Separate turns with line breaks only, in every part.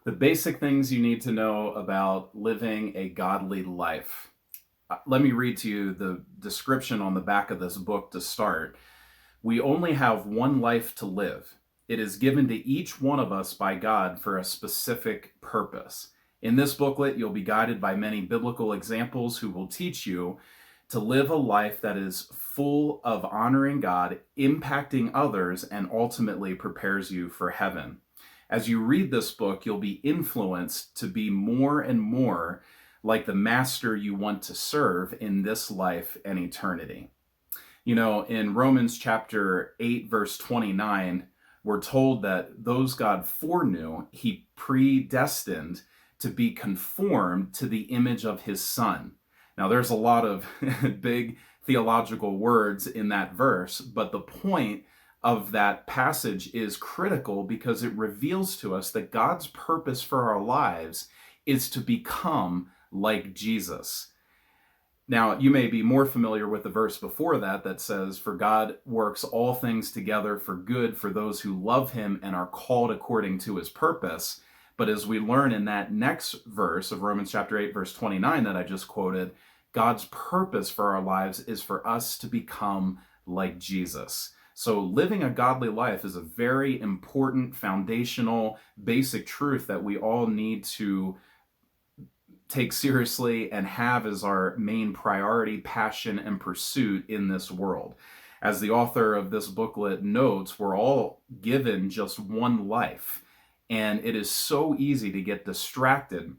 The basic things you need to know about living a godly life. Let me read to you the description on the back of this book to start. We only have one life to live. It is given to each one of us by God for a specific purpose. In this booklet, you'll be guided by many biblical examples who will teach you to live a life that is full of honoring God, impacting others, and ultimately prepares you for heaven. As you read this book, you'll be influenced to be more and more like the master you want to serve in this life and eternity. You know, in Romans chapter 8, verse 29, we're told that those God foreknew, he predestined to be conformed to the image of his son. Now, there's a lot of big theological words in that verse, but the point of that passage is critical because it reveals to us that God's purpose for our lives is to become like Jesus. Now, you may be more familiar with the verse before that that says, "For God works all things together for good for those who love him and are called according to his purpose." But as we learn in that next verse of Romans chapter 8, verse 29 that I just quoted, God's purpose for our lives is for us to become like Jesus. So living a godly life is a very important, foundational, basic truth that we all need to take seriously and have as our main priority, passion, and pursuit in this world. As the author of this booklet notes, we're all given just one life, and it is so easy to get distracted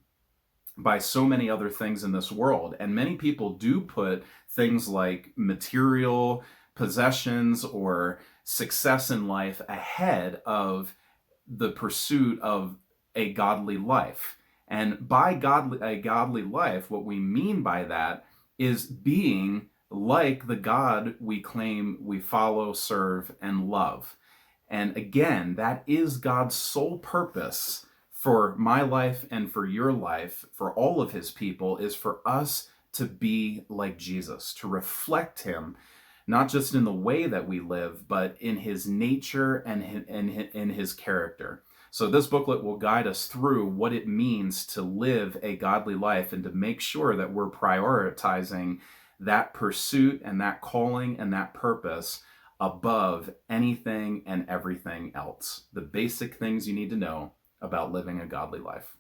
by so many other things in this world. And many people do put things like material possessions or success in life ahead of the pursuit of a godly life. And by a godly life, what we mean by that is being like the God we claim we follow, serve, and love. And again, that is God's sole purpose for my life and for your life, for all of his people, is for us to be like Jesus, to reflect him, not just in the way that we live, but in his nature and in his character. So this booklet will guide us through what it means to live a godly life and to make sure that we're prioritizing that pursuit and that calling and that purpose above anything and everything else. The basic things you need to know about living a godly life.